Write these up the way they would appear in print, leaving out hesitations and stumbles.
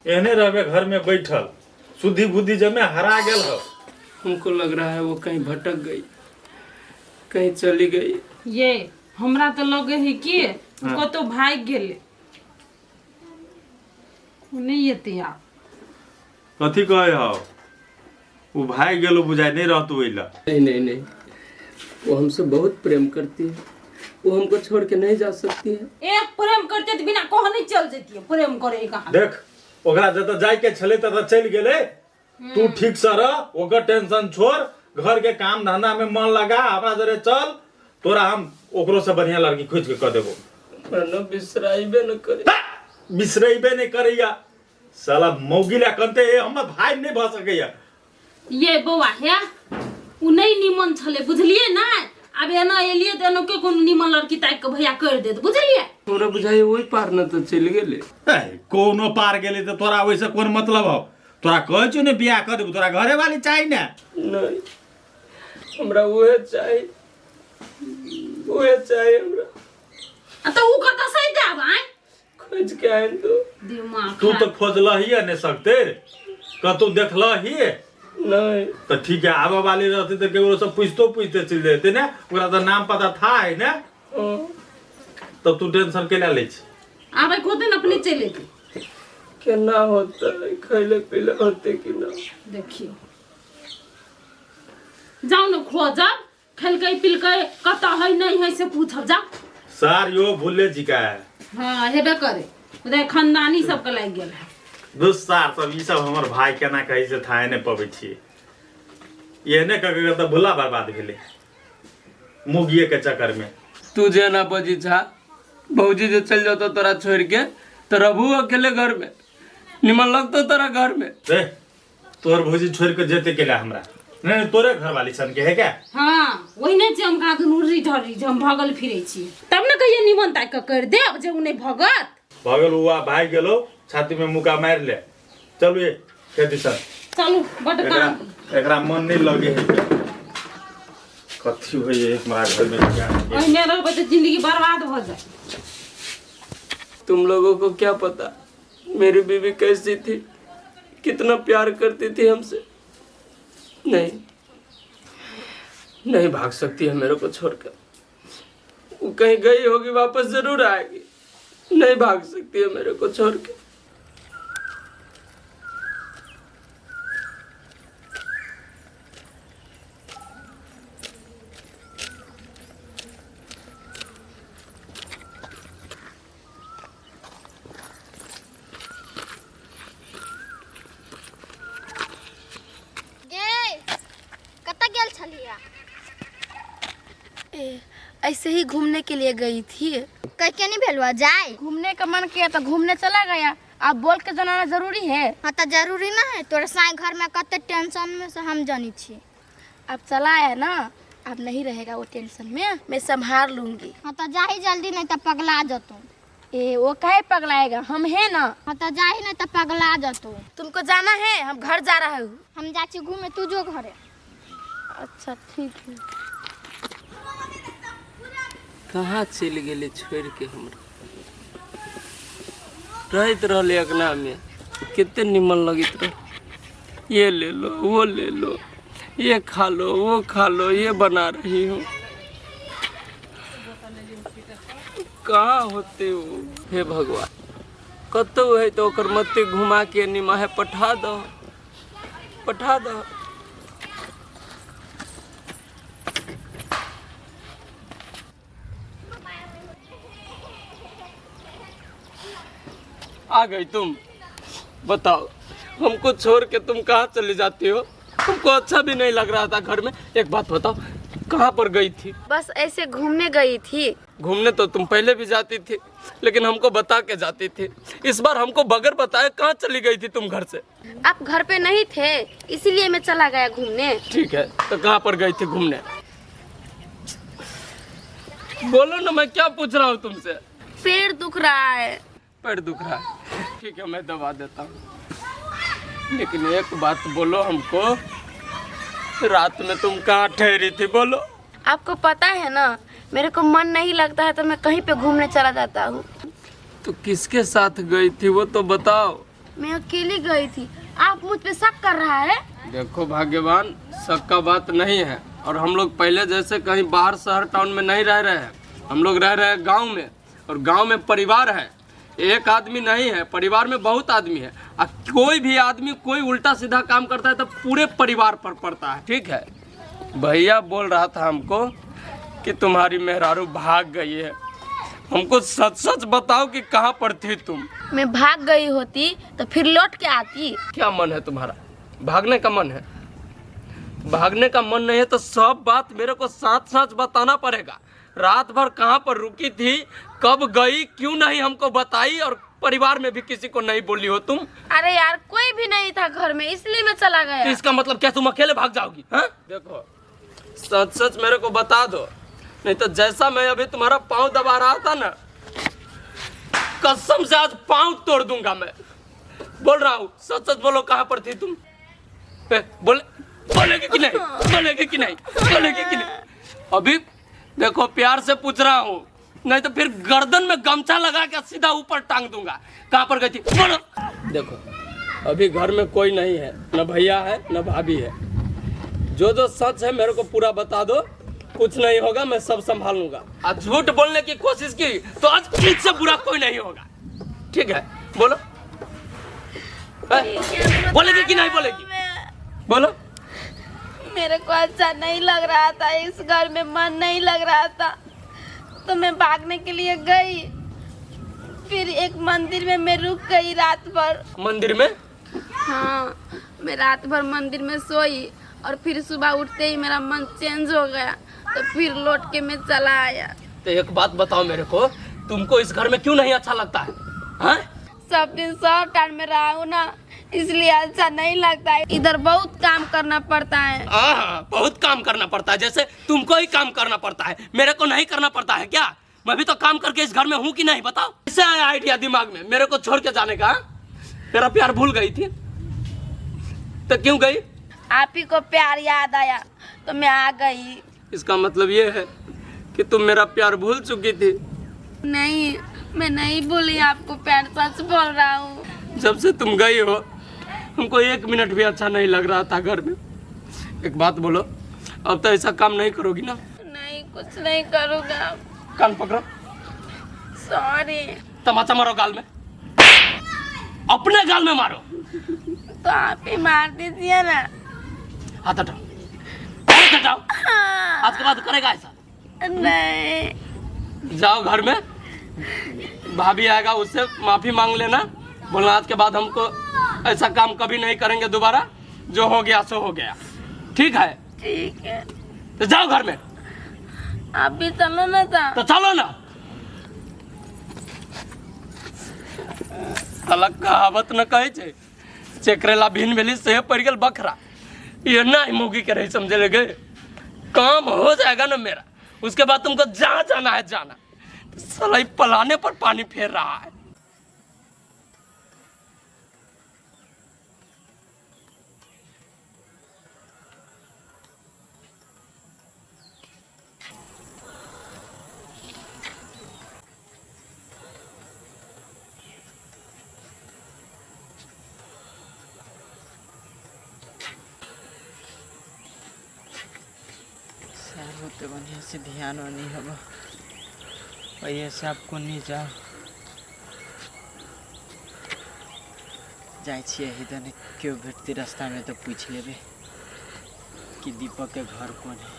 एहने रहे घर में बैठल शुद्धि बुद्धि जमे हरा गेल हो। हमको लग रहा है वो कहीं भटक गई, कहीं चली गई। ये हमरा तो लगे है कि को तो भाग गेले नहीं येते आप कथी कहे हो वो भाग गेलो बुझाई नहीं रहतो ओइला। नहीं नहीं नहीं, वो हमसे बहुत प्रेम करती है, वो हमको छोड़ के नहीं जा सकती है। एक प्रेम करते तो बिना कह नहीं चल जेती प्रेम करे कहां। देख ओकरा जत जाय के छले त चल गेले। तू ठीक से रह, ओकर टेंशन छोड़, घर के काम धंधा में मन लगा, हमरा जरे चल, तोरा हम ओकरो से बढ़िया लड़की खोज के क देबो। न बिसराइबे न करे। बिसरेबे नहीं करैया साला मौगिला कंते हमर भाई नहीं भ सकैया। ये बौआ है उ नहीं निमन छले बुझलिए ना। अब एना एलिए त एनो के कोन निमन लड़की ताक के भैया कर देत बुझलिए। तोरा बुझाई वही पार न तो चल गेले। कोनो पार गेले त तोरा वैसे कोन मतलब हो? तोरा कहै छु ने बियाह कर देबो, तोरा घरे वाली चाहिए ना? नहीं, हमरा ओहे चाहिए, ओहे चाहिए हमरा। तो उ कत से देब आय खोज के आए तो दिमाग तू तो खोजलही नहीं सकते, कतौ देखलही नहीं। तो ठीक है, आबे वाली रहती तो केवल सब पूछते चल देते ना, ओकरा तो नाम पता था है ना। तो तू टेंशन केला ले छी? आबे खोदे न अपने चले थे केना होता है, खैले पीले होते कि ना। देखियो जाओ न खोजब, खेलकै पिलकै कत है नहीं है से पूछब जा। सार यो भूले जी का है। हां हेबे करे उधर खानदानी सब के लाग गेल है। दोस्तार सब ई सब हमर भाई केना कहि से थाए नहीं पबै छी। ये ने कके त भुला बर्बाद गेले मुगिए के चक्कर में। तू जे ना बजी छा, भौजी जे चल जातो तोरा छोड़ के तो रहू अकेले घर में, निमन लगतो तोरा घर में। रे तोर भौजी छोड़ के जेते केला हमरा नहीं, तोरे घर वाली सन के है क्या? हां वही ने जे हम का दूरी ढरी हम भागल फिरै छी तब न कहिए निमन ताक के कर देब जे उ नहीं भगत भगल हुआ भाई गेलो, छाती में मुका मार ले। चलू ये खेती सर चलू बड काम एकरा मन नहीं लगे है। कथी होय है हमरा घर में क्या? ओइने रहबे त जिंदगी बर्बाद हो जाए। तुम लोगों को क्या पता मेरी बीवी कैसी थी, कितना प्यार करती थी हमसे। नहीं नहीं भाग सकती है मेरे को छोड़कर, वो कहीं गई होगी वापस जरूर आएगी। नहीं भाग सकती है मेरे को छोड़ के। ऐसे ही घूमने के लिए गई थी। कह के नहीं भेलवा जाए? घूमने का मन किया तो घूमने चला गया। आप बोल के जनाना जरूरी है? हाँ तो जरूरी ना है, तोरे साए घर में कते टेंशन में से हम जानी छी। अब चला है ना, अब नहीं रहेगा वो टेंशन में, मैं संभाल लूंगी। हाँ तो जाही जल्दी नहीं तो पगला जतो। ए वो काहे पगलाएगा, हम है ना। हाँ तो जाही नहीं तो पगला जतो। तुमको जाना है? हम घर जा रहे हूँ। हम जाची घूमे, तू जो घरे। अच्छा ठीक है। कहाँ चल गेले छोड़ के हमरा? रहत रहले अगना में, कितने निमन लगित रह। ये ले लो, वो ले लो, ये खा लो, वो खा लो, ये बना रही हूँ। कहाँ होते हो हे भगवान? कतो है तो ओकर मत्ते घुमा के निमाहे पठा दो, पठा दो। आ गई तुम? बताओ, हमको छोड़ के तुम कहाँ चली जाती हो? तुमको अच्छा भी नहीं लग रहा था घर में? एक बात बताओ, कहाँ पर गई थी? बस ऐसे घूमने गई थी। घूमने तो तुम पहले भी जाती थी, लेकिन हमको बता के जाती थी। इस बार हमको बगैर बताए कहाँ चली गई थी तुम घर से? आप घर पे नहीं थे, इसीलिए मैं चला गया घूमने। ठीक है, तो कहाँ पर गई थी घूमने? बोलो ना, मैं क्या पूछ रहा हूँ तुमसे? पैर दुख रहा है। पैर दुख रहा है? ठीक है, मैं दवा देता हूँ, लेकिन एक बात बोलो हमको, रात में तुम कहाँ ठहरी थी? बोलो। आपको पता है ना, मेरे को मन नहीं लगता है तो मैं कहीं पे घूमने चला जाता हूँ। तो किसके साथ गई थी वो तो बताओ। मैं अकेली गई थी, आप मुझ पे शक कर रहा है? देखो भाग्यवान, शक का बात नहीं है। और हम लोग पहले जैसे कहीं बाहर शहर टाउन में नहीं रह रहे हैं, हम लोग रह रहे हैं गांव में। और गांव में परिवार है, एक आदमी नहीं है, परिवार में बहुत आदमी है। और कोई भी आदमी कोई उल्टा सीधा काम करता है तो पूरे परिवार पर पड़ता है, ठीक है। भैया बोल रहा था हमको कि तुम्हारी मेहरारू भाग गई है। हमको सच सच बताओ कि कहाँ पर थी तुम? मैं भाग गई होती तो फिर लौट के आती। क्या मन है तुम्हारा? भागने का मन है? भागने का मन नहीं है तो सब बात मेरे को साथ साथ बताना पड़ेगा। रात भर कहाँ पर रुकी थी, कब गई, क्यों नहीं हमको बताई, और परिवार में भी किसी को नहीं बोली हो तुम? अरे यार कोई भी नहीं था घर में, इसलिए मैं चला तो गया। इसका मतलब क्या तुम अकेले भाग जाओगी? हाँ? देखो सच सच मेरे को बता दो, नहीं तो जैसा मैं अभी तुम्हारा पाँव दबा रहा था ना, कसम से आज पाँव तोड़ दूंगा मैं। बोल रहा हूँ, सच सच बोलो, कहाँ पर थी तुम? बोलेगी कि नहीं? बोलेगी कि नहीं? बोलेगी कि नहीं? अभी देखो प्यार से पूछ रहा हूँ, नहीं तो फिर गर्दन में गमछा लगा के सीधा ऊपर टांग दूंगा। कहाँ पर गई थी? बोलो। देखो अभी घर में कोई नहीं है, न भैया है न भाभी है। जो जो सच है मेरे को पूरा बता दो, कुछ नहीं होगा, मैं सब संभाल लूंगा। आज झूठ बोलने की कोशिश की तो आज मुझसे बुरा कोई नहीं होगा, ठीक है? बोलो। बोलेगी कि नहीं बोलेगी? बोलो। मेरे को अच्छा नहीं लग रहा था, इस घर में मन नहीं लग रहा था, तो मैं भागने के लिए गई। फिर एक मंदिर में मैं रुक गई रात भर। मंदिर में? हाँ, मैं रात भर मंदिर में सोई और फिर सुबह उठते ही मेरा मन चेंज हो गया, तो फिर लौट के मैं चला आया। तो एक बात बताओ मेरे को, तुमको इस घर में क्यों नहीं अच्छा लगता है? हाँ? सब दिन शहर टाउन में रहा हूँ ना, इसलिए अच्छा नहीं लगता है। इधर बहुत काम करना पड़ता है। बहुत काम करना पड़ता है? जैसे तुमको ही काम करना पड़ता है, मेरे को नहीं करना पड़ता है क्या? मैं भी तो काम करके इस घर में हूँ कि नहीं, बताओ। कैसे आया आइडिया दिमाग में मेरे को छोड़ के जाने का? तेरा प्यार भूल गई थी तो क्यों गई? आप ही को प्यार याद आया तो मैं आ गई। इसका मतलब ये है कि तुम मेरा प्यार भूल चुकी थी? नहीं, मैं नहीं भूली आपको प्यार, सच बोल रहा हूँ। जब से तुम गई हो हमको एक मिनट भी अच्छा नहीं लग रहा था घर में। एक बात बोलो, अब तो ऐसा काम नहीं करोगी ना? नहीं, कुछ नहीं करूँगा। कान पकड़ो। सॉरी। तमाचा मारो गाल में, अपने गाल में मारो। तो आप ही मार दीजिए ना। हाथ हटाओ, हाथ हटाओ। आज के बाद करेगा ऐसा? नहीं। जाओ घर में, भाभी आएगा उससे माफी मांग लेना, बोलना आज के बाद हमको ऐसा काम कभी नहीं करेंगे दोबारा, जो हो गया सो हो गया, ठीक है? ठीक है। तो जाओ घर में। आप भी चलो ना। तो चलो ना। अलग कहावत न कहे छे, चेकरेला भिन भेली से पड़ गल बखरा। ये ना मोगी के रही समझे लगे, काम हो जाएगा ना मेरा, उसके बाद तुमको जहाँ जाना है जाना। साला पलाने पर पानी फेर रहा है। होते बढ़िया से ध्यान नहीं हब भैया से आपको नहीं जाओ जाए दने क्यों भेटती रास्ता में तो पूछ लेबे कि दीपक के घर कौन है।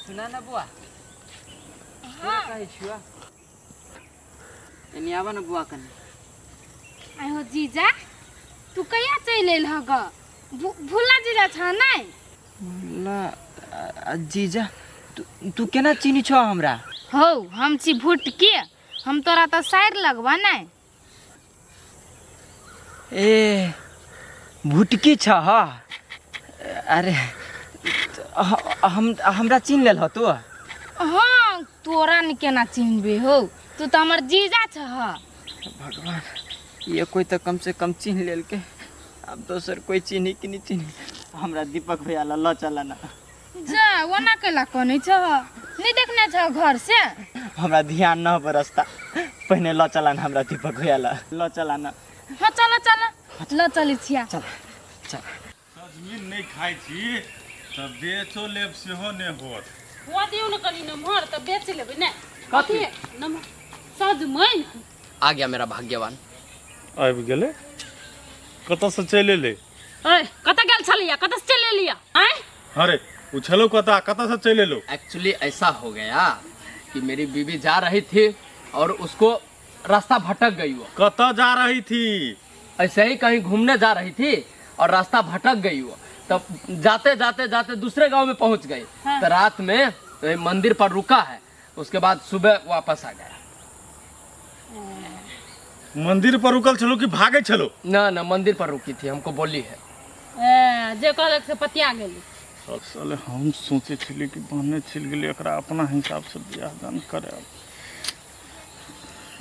सुना ना बुआ? छुआ आवा ना बुआ कने। आहो जीजा, तू कहिया चल एल ह ग? भूला जीजा छ नहीं? ला जीजा तू केना चिनी छ हमरा? हो, हम छी भूट के, हम तोरा तो शायर लगवा नहीं। ए भुटकी छ ह? अरे हमरा चिन लेल ह तू? हाँ, तोरा न केना चिन्हबे हो, तू तो हमर जीजा छ ह। भगवान, ये कोई तो कम से कम चिन्ह लेल के, अब दोसर कोई चिन्ही कि नहीं चिन्ही। हमरा दीपक भैया ला चला ना। जा, वो ना केला कोनी छ। नहीं देखना छ घर से हमरा ध्यान न बरसता पहले ल चलान हमरा दीपक भैया ल चलान हाँ चल चल ल चली छिया चल चल सजमीन नहीं खाई छी तब बेचो लेब सेहो ने होत हुआ दियो न कनी नमहर त बेच लेबै ने कथी नमहर सजमैन आ गया मेरा भाग्यवान। आबि गेले कतऽ से चलि एले ओए कतऽ गेल छलिया कतऽ से चलि एलिया आय अरे उछलो कतऽ से चलि एलो एक्चुअली ऐसा हो गया कि मेरी बीवी जा रही थी और उसको रास्ता भटक गई। वो कतऽ जा रही थी ऐसे ही कहीं घूमने जा रही थी और रास्ता भटक गई। वो तब जाते जाते जाते दूसरे गांव में पहुंच गई। हाँ। तो रात में मंदिर पर रुका है, उसके बाद सुबह वापस आ गया। मंदिर पर रुकल छलो कि भागे छलो ना ना मंदिर पर रुकी थी, हमको बोली है। ए जे कहलक से पतिया गेली साले हम सोचे छली कि बहने छिल गेली एकरा अपना हिसाब से बियाह दान करे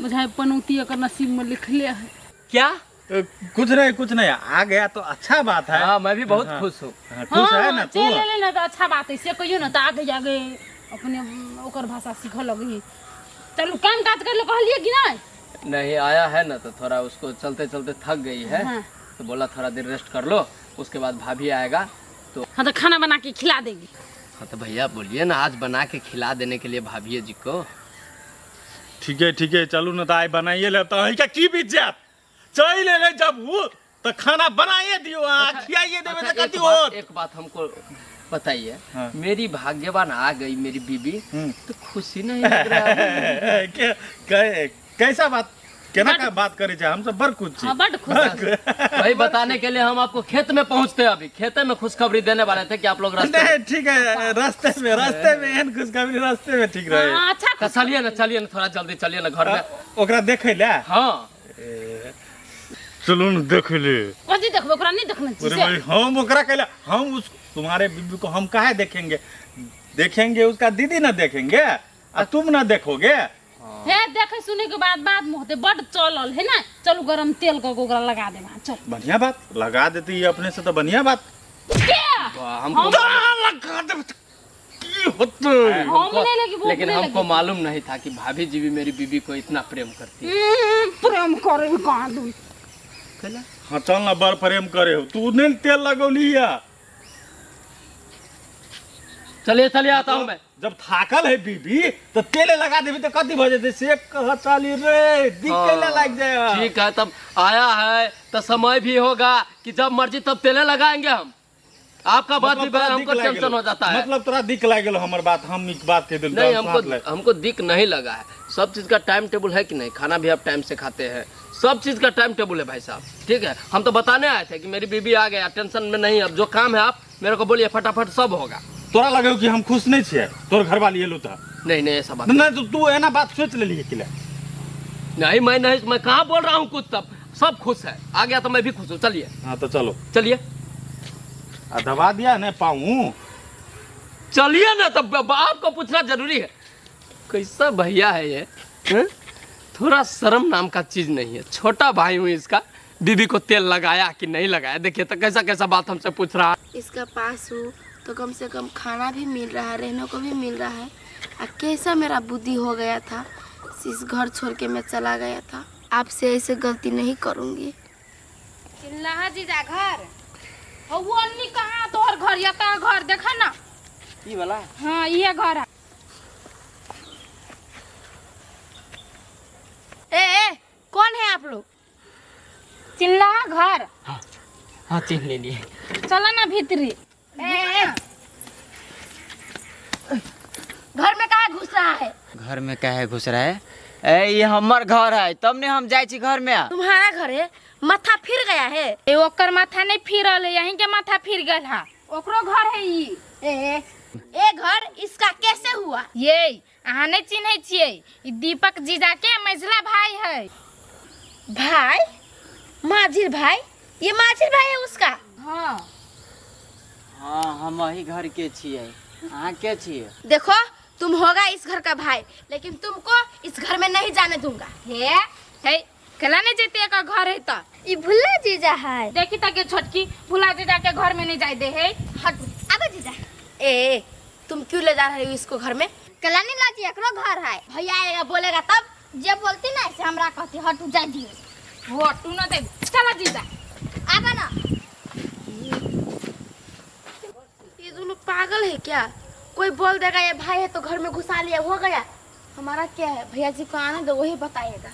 बुझाए पनौती एकर नसीब में लिखले है। क्या? कुछ नहीं आ गया तो अच्छा बात है। हाँ मैं भी बहुत हाँ। खुश हूँ। खुश है ना तू चल ले ना तो अच्छा बात है से कहियो ना तो आगे जागे अपने ओकर भाषा सीख लगी। चलो काम काज कर लो कहलिए कि नहीं नहीं आया है ना तो थोड़ा उसको चलते चलते थक गई है। हाँ। तो बोला थोड़ा देर रेस्ट कर लो, उसके बाद भाभी आएगा तो। हाँ तो खाना बना के खिला देगी। हाँ तो भैया बोलिए ना, आज बना के खिला देने के लिए भाभी जी को। ठीक है चलू ना तो आई बनाइए ले तो का की बीत जात चल ले जब वो तो खाना बनाइए दियो खिलाइए देबे तो कति हो। एक बात हमको बताइए। हाँ। मेरी भाग्यवान आ गई मेरी बीबी तो खुशी नहीं लग रहा है? कैसा बात केना का बात करे छे हम सब बड़ खुश छी। हाँ बड़ खुश है। वही बताने के लिए हम आपको खेत में पहुंचते हैं। अभी खेते में खुशखबरी देने वाले थे कि आप लोग रास्ते नहीं ठीक है रास्ते में एहन खुशखबरी रास्ते में ठीक रहे। हाँ, अच्छा तो चलिए ना थोड़ा जल्दी चलिए ना घर में। ओकरा देखे ले हाँ चलो न देख ले। कथी देखबो ओकरा नहीं देखना अरे चाहिए। भाई हम ओकरा कहला हम उस तुम्हारे बीबी को हम काहे देखेंगे उसका दीदी ना देखेंगे और तुम ना देखोगे। हे देखे सुने के बाद में होते बड़ चलल है ना। चलो गरम तेल का ओकरा लगा दे वहां चल। बढ़िया बात लगा देती है अपने से तो बढ़िया बात। हमको लगा दे की होते हम नहीं लगी वो लेकिन हमको मालूम नहीं था कि भाभी जी भी मेरी बीबी को इतना प्रेम करती है। प्रेम करे कहां दू। हाँ चल ना बड़ प्रेम करे हो तू नहीं तेल लगौली है। चलिए आता हूँ मैं। जब थाकल है बीबी तो तेले लगा देबी तो कथी भ जेते से कह चाली रे दिक्कत लग जाए। ठीक है तब आया है तो समय भी होगा कि जब मर्जी तब तेले लगाएंगे हम। आपका बात भी बड़ा हमको टेंशन हो जाता है। मतलब तोरा दिक लाग गेलो हमर बात हम एक बात कह दिल नहीं हमको दिक नहीं लगा है। सब चीज का टाइम टेबल है कि नहीं, खाना भी आप टाइम से खाते हैं, सब चीज का टाइम टेबल है भाई साहब। ठीक है हम तो बताने आए थे कि मेरी बीबी आ गया, टेंशन में नहीं। अब जो काम है आप मेरे को बोलिए फटाफट सब होगा। तोरा लगे कि हम खुश नहीं छिए तोर घर वाली एलो था। नहीं ऐसा बात नहीं तो तू एना बात सोच लेली है किले। नहीं मैं कहाँ बोल रहा हूँ कुछ। तब सब खुश है, आ गया तो मैं भी खुश हूँ। चलिए हाँ तो चलो चलिए दबा दिया नहीं पाऊँ चलिए ना। तब आपको पूछना जरूरी है कैसा भैया है ये है? थोड़ा शर्म नाम का चीज नहीं है। छोटा भाई हूँ इसका, बीबी को तेल लगाया कि नहीं लगाया देखिए तो कैसा बात हमसे पूछ रहा है। इसका पास हूँ तो कम से कम खाना भी मिल रहा है, रहने को भी मिल रहा है। और कैसा मेरा बुद्धि हो गया था, इस घर छोड़ के मैं चला गया था। आपसे ऐसे गलती नहीं करूँगी। चिल्ला जीजा घर और वो अन्नी कहाँ तोहर घर या ता घर देखा ना ई वाला। हाँ ये घर है। ए कौन है आप लोग? चिल्ला घर हाँ चिन्ह ले लिए। चला ना भीतरी। घर में कहाँ घुस रहा है? घर में काहे घुस रहा है? ए ये हमर घर है तब ने हम जाए छी घर में। तुम्हारा घर है? माथा फिर गया है? ए ओकर माथा नहीं फिरल है, यहीं के माथा फिर गल है। ओकरो घर है ई। ए घर इसका कैसे हुआ? ये अहाँ नहीं चिन्हे छियै, ई दीपक जीजा के मझला भाई है। भाई? माझिर भाई? ये माझिर भाई है उसका? हाँ हाँ हम वही घर के छिए। अहाँ के छिए? देखो तुम होगा इस घर का भाई, लेकिन तुमको इस घर में नहीं जाने दूंगा। हे कला नहीं जेते का घर है तो ये भुल्ला जीजा है। देखी तक के छोटकी भुला जीजा के घर में नहीं जाए दे है। हट आगे जीजा। ए तुम क्यों ले जा रहे हो इसको घर में? कलानी लाजी एकरो घर है। भैया आएगा बोलेगा तब जे बोलती ना ऐसे हमरा कहती हट जा दियो। हो तू ना दे चला जीजा। आबा ना। ये जो लोग पागल है क्या? कोई बोल देगा ये भाई है तो घर में घुसा लिया हो गया। हमारा क्या है, भैया जी को आने दो वही बताएगा।